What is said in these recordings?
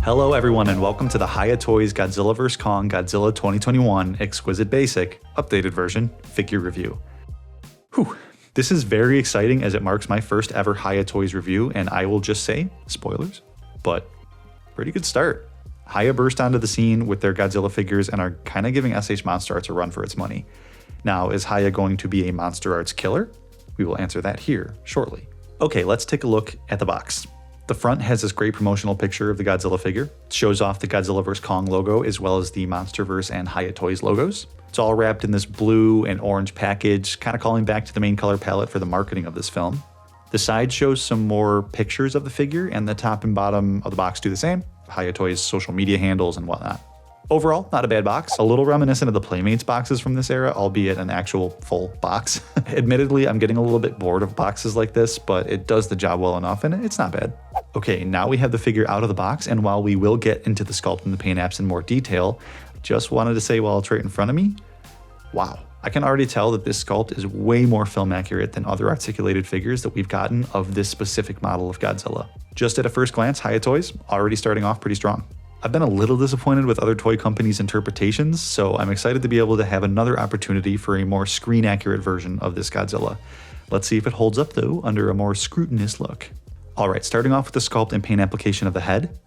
Hello everyone and welcome to the Hiya Toys Godzillaverse Kong Godzilla 2021 Exquisite Basic Updated Version Figure Review. Whew. This is very exciting as it marks my first ever Hiya Toys review, and I will just say, spoilers, but pretty good start. Hiya burst onto the scene with their Godzilla figures and are kind of giving SH Monsterarts a run for its money. Now, is Hiya going to be a Monsterarts killer? We will answer that here shortly. Okay, let's take a look at the box. The front has this great promotional picture of the Godzilla figure. It shows off the Godzillaverse Kong logo as well as the Monsterverse and Hiya Toys logos. It's all wrapped in this blue and orange package, kind of calling back to the main color palette for the marketing of this film. The side shows some more pictures of the figure, and the top and bottom of the box do the same. Hiya Toys social media handles and whatnot. Overall, not a bad box. A little reminiscent of the Playmates boxes from this era, albeit an actual full box. Admittedly, I'm getting a little bit bored of boxes like this, but it does the job well enough and it's not bad. Okay, now we have the figure out of the box, and while we will get into the sculpt and the paint apps in more detail, I just wanted to say while it's right in front of me, wow. I can already tell that this sculpt is way more film accurate than other articulated figures that we've gotten of this specific model of Godzilla. Just at a first glance, Hiya Toys already starting off pretty strong. I've been a little disappointed with other toy companies' interpretations, so I'm excited to be able to have another opportunity for a more screen-accurate version of this Godzilla. Let's see if it holds up though under a more scrutinous look. Alright, starting off with the sculpt and paint application of the head.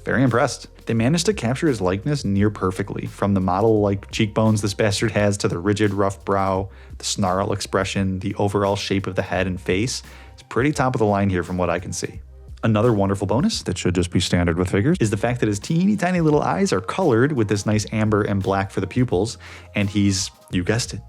Very impressed. They managed to capture his likeness near perfectly, from the model-like cheekbones this bastard has to the rigid, rough brow, the snarl expression, the overall shape of the head and face. It's pretty top of the line here from what I can see. Another wonderful bonus that should just be standard with figures is the fact that his teeny tiny little eyes are colored with this nice amber and black for the pupils, and he's, you guessed it,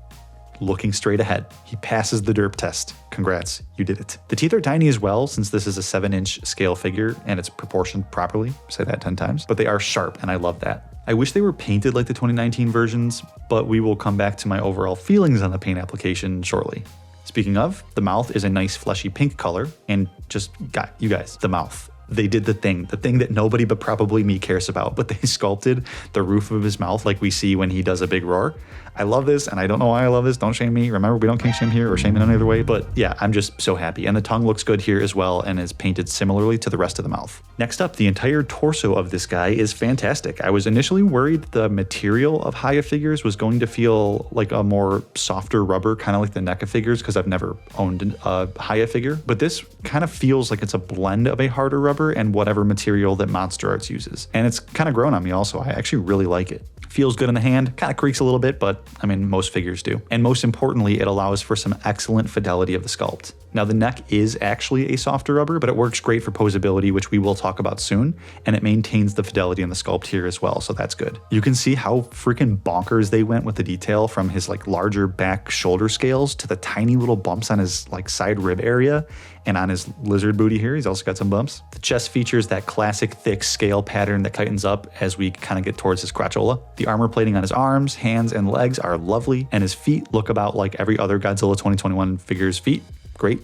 looking straight ahead. He passes the derp test. Congrats, you did it. The teeth are tiny as well, since this is a 7-inch scale figure and it's proportioned properly. Say that 10 times, but they are sharp and I love that. I wish they were painted like the 2019 versions, but we will come back to my overall feelings on the paint application shortly. Speaking of, the mouth is a nice fleshy pink color, and just got you guys, the mouth. They did the thing that nobody but probably me cares about, but they sculpted the roof of his mouth like we see when he does a big roar. I love this, and I don't know why I love this. Don't shame me. Remember, we don't kink shame here or shame in any other way, but yeah, I'm just so happy. And the tongue looks good here as well and is painted similarly to the rest of the mouth. Next up, the entire torso of this guy is fantastic. I was initially worried the material of Hiya figures was going to feel like a more softer rubber, kind of like the NECA figures, because I've never owned a Hiya figure, but this kind of feels like it's a blend of a harder rubber and whatever material that Monsterarts uses. And it's kind of grown on me also. I actually really like it. Feels good in the hand, kind of creaks a little bit, but I mean, most figures do. And most importantly, it allows for some excellent fidelity of the sculpt. Now the neck is actually a softer rubber, but it works great for posability, which we will talk about soon, and it maintains the fidelity in the sculpt here as well, so that's good. You can see how freaking bonkers they went with the detail, from his like larger back shoulder scales to the tiny little bumps on his like side rib area, and on his lizard booty here, he's also got some bumps. The chest features that classic thick scale pattern that tightens up as we kind of get towards his crotchola. The armor plating on his arms, hands, and legs are lovely, and his feet look about like every other Godzilla 2021 figure's feet. Great.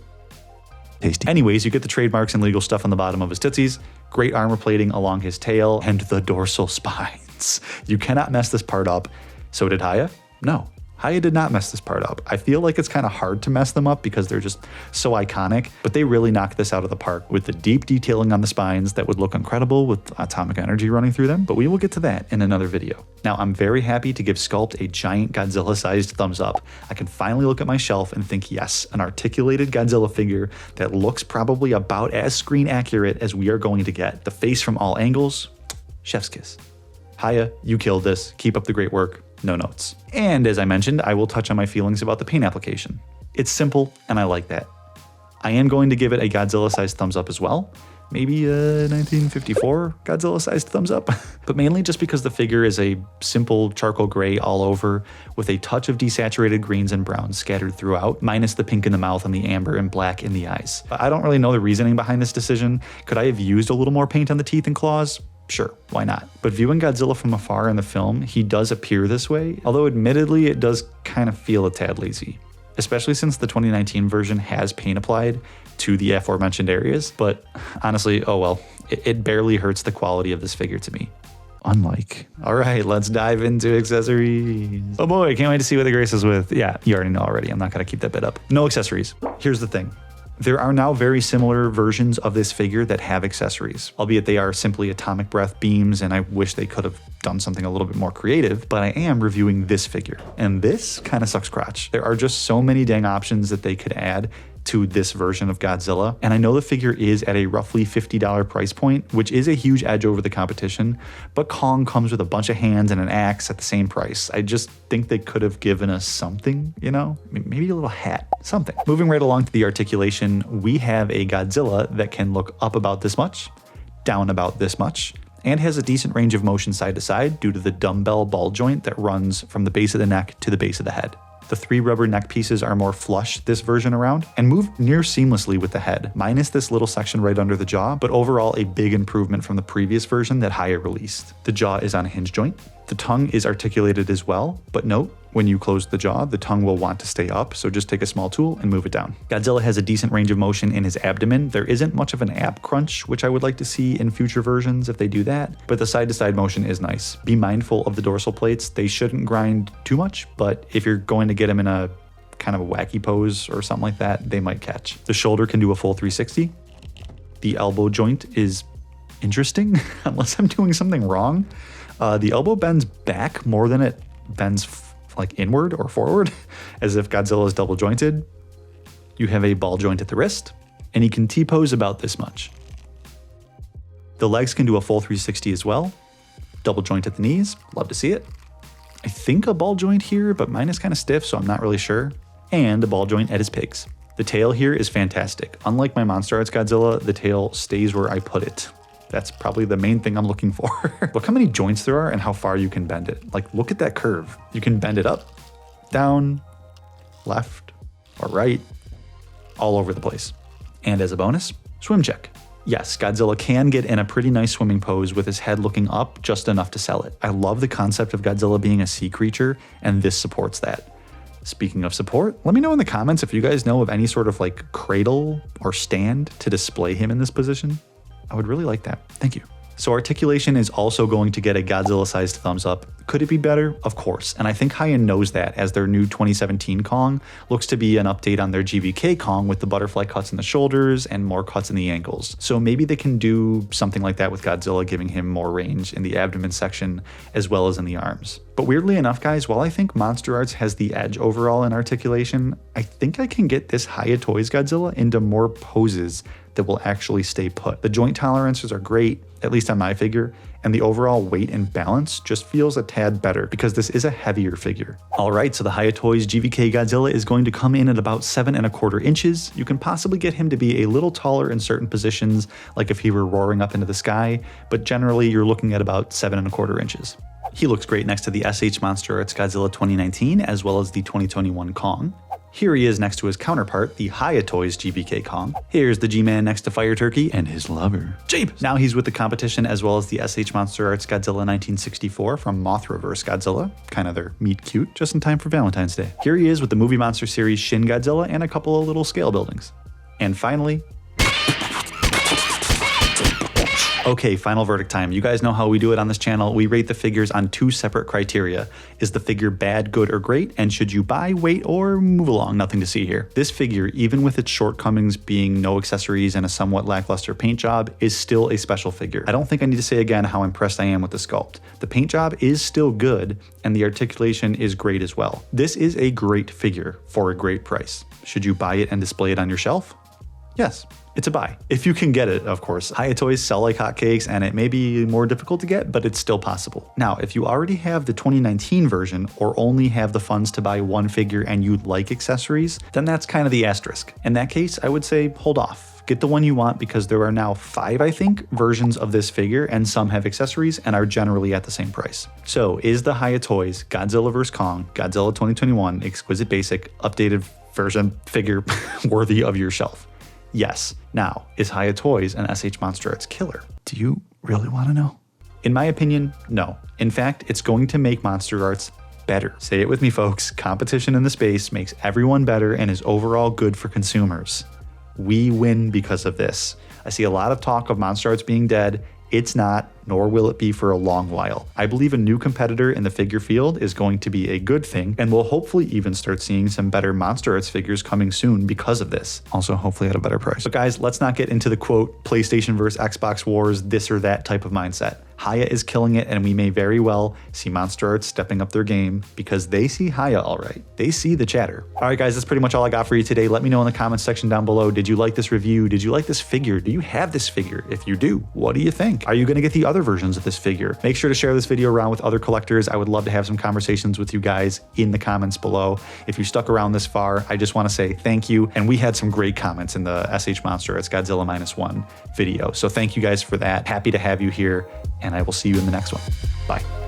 Tasty. Anyways, you get the trademarks and legal stuff on the bottom of his tootsies, great armor plating along his tail, and the dorsal spines. You cannot mess this part up. So did Hiya? No. Hiya did not mess this part up. I feel like it's kind of hard to mess them up because they're just so iconic, but they really knocked this out of the park with the deep detailing on the spines that would look incredible with atomic energy running through them, but we will get to that in another video. Now, I'm very happy to give Sculpt a giant Godzilla-sized thumbs up. I can finally look at my shelf and think, yes, an articulated Godzilla figure that looks probably about as screen accurate as we are going to get. The face from all angles, chef's kiss. Hiya, you killed this. Keep up the great work. No notes. And as I mentioned, I will touch on my feelings about the paint application. It's simple, and I like that. I am going to give it a Godzilla-sized thumbs up as well. Maybe a 1954 Godzilla-sized thumbs up, but mainly just because the figure is a simple charcoal gray all over with a touch of desaturated greens and browns scattered throughout, minus the pink in the mouth and the amber and black in the eyes. I don't really know the reasoning behind this decision. Could I have used a little more paint on the teeth and claws? Sure, why not? But viewing Godzilla from afar in the film, he does appear this way, although admittedly it does kind of feel a tad lazy, especially since the 2019 version has paint applied to the aforementioned areas, but honestly, oh well, it barely hurts the quality of this figure to me. Unlike. All right, let's dive into accessories. Oh boy, can't wait to see what the Grace is with. Yeah, you already know already, I'm not gonna keep that bit up. No accessories. Here's the thing. There are now very similar versions of this figure that have accessories, albeit they are simply atomic breath beams, and I wish they could have done something a little bit more creative, but I am reviewing this figure, and this kind of sucks crotch. There are just so many dang options that they could add to this version of Godzilla, and I know the figure is at a roughly $50 price point, which is a huge edge over the competition, but Kong comes with a bunch of hands and an axe at the same price. I just think they could have given us something, you know? Maybe a little hat, something. Moving right along to the articulation, we have a Godzilla that can look up about this much, down about this much, and has a decent range of motion side to side due to the dumbbell ball joint that runs from the base of the neck to the base of the head. The 3 rubber neck pieces are more flush this version around and move near seamlessly with the head, minus this little section right under the jaw, but overall a big improvement from the previous version that Hiya released. The jaw is on a hinge joint. The tongue is articulated as well, but note, when you close the jaw, the tongue will want to stay up, so just take a small tool and move it down. Godzilla has a decent range of motion in his abdomen. There isn't much of an ab crunch, which I would like to see in future versions if they do that, but the side-to-side motion is nice. Be mindful of the dorsal plates. They shouldn't grind too much, but if you're going to get them in a kind of a wacky pose or something like that, they might catch. The shoulder can do a full 360. The elbow joint is interesting, unless I'm doing something wrong. The elbow bends back more than it bends like inward or forward, as if Godzilla is double jointed. You have a ball joint at the wrist, and he can T-pose about this much. The legs can do a full 360 as well. Double joint at the knees, love to see it. I think a ball joint here, but mine is kind of stiff, so I'm not really sure. And a ball joint at his pigs. The tail here is fantastic. Unlike my Monsterarts Godzilla, the tail stays where I put it. That's probably the main thing I'm looking for. Look how many joints there are and how far you can bend it. Like, look at that curve. You can bend it up, down, left, or right, all over the place. And as a bonus, swim check. Yes, Godzilla can get in a pretty nice swimming pose with his head looking up just enough to sell it. I love the concept of Godzilla being a sea creature, and this supports that. Speaking of support, let me know in the comments if you guys know of any sort of like cradle or stand to display him in this position. I would really like that. Thank you. So articulation is also going to get a Godzilla-sized thumbs up. Could it be better? Of course. And I think Hiya knows that, as their new 2017 Kong looks to be an update on their GVK Kong with the butterfly cuts in the shoulders and more cuts in the ankles. So maybe they can do something like that with Godzilla, giving him more range in the abdomen section as well as in the arms. But weirdly enough, guys, while I think Monsterarts has the edge overall in articulation, I think I can get this Hiya Toys Godzilla into more poses that will actually stay put. The joint tolerances are great, at least on my figure, and the overall weight and balance just feels a tad better because this is a heavier figure. All right, so the Hiya Toys GVK Godzilla is going to come in at about 7¼ inches. You can possibly get him to be a little taller in certain positions, like if he were roaring up into the sky, but generally you're looking at about 7¼ inches. He looks great next to the SH Monsterarts Godzilla 2019 as well as the 2021 Kong. Here he is next to his counterpart, the Hiya Toys GVK Kong. Here's the G-Man next to Fire Turkey and his lover, Jabe. Now he's with the competition as well as the SH Monsterarts Godzilla 1964 from Monsterverse Godzilla. Kind of their meet cute, just in time for Valentine's Day. Here he is with the Movie Monster series Shin Godzilla and a couple of little scale buildings. And finally, okay, final verdict time. You guys know how we do it on this channel. We rate the figures on 2 separate criteria. Is the figure bad, good, or great? And should you buy, wait, or move along? Nothing to see here. This figure, even with its shortcomings being no accessories and a somewhat lackluster paint job, is still a special figure. I don't think I need to say again how impressed I am with the sculpt. The paint job is still good, and the articulation is great as well. This is a great figure for a great price. Should you buy it and display it on your shelf? Yes. It's a buy. If you can get it, of course. Hiya Toys sell like hotcakes, and it may be more difficult to get, but it's still possible. Now, if you already have the 2019 version or only have the funds to buy one figure and you'd like accessories, then that's kind of the asterisk. In that case, I would say hold off. Get the one you want because there are now 5, I think, versions of this figure, and some have accessories and are generally at the same price. So is the Hiya Toys Godzilla vs. Kong Godzilla 2021 Exquisite Basic Updated Version figure worthy of your shelf? Yes. Now, is Hiya Toys an SH Monsterarts killer? Do you really want to know? In my opinion, no. In fact, it's going to make Monsterarts better. Say it with me, folks. Competition in the space makes everyone better and is overall good for consumers. We win because of this. I see a lot of talk of Monsterarts being dead, It's not, nor will it be for a long while. I believe a new competitor in the figure field is going to be a good thing, and we'll hopefully even start seeing some better Monsterarts figures coming soon because of this. Also, hopefully at a better price. But guys, let's not get into the quote, PlayStation versus Xbox wars, this or that type of mindset. Hiya is killing it, and we may very well see Monsterarts stepping up their game because they see Hiya all right. They see the chatter. All right, guys, that's pretty much all I got for you today. Let me know in the comments section down below. Did you like this review? Did you like this figure? Do you have this figure? If you do, what do you think? Are you going to get the other versions of this figure? Make sure to share this video around with other collectors. I would love to have some conversations with you guys in the comments below. If you stuck around this far, I just want to say thank you. And we had some great comments in the SH Monsterarts Godzilla -1 video. So thank you guys for that. Happy to have you here, and I will see you in the next one. Bye.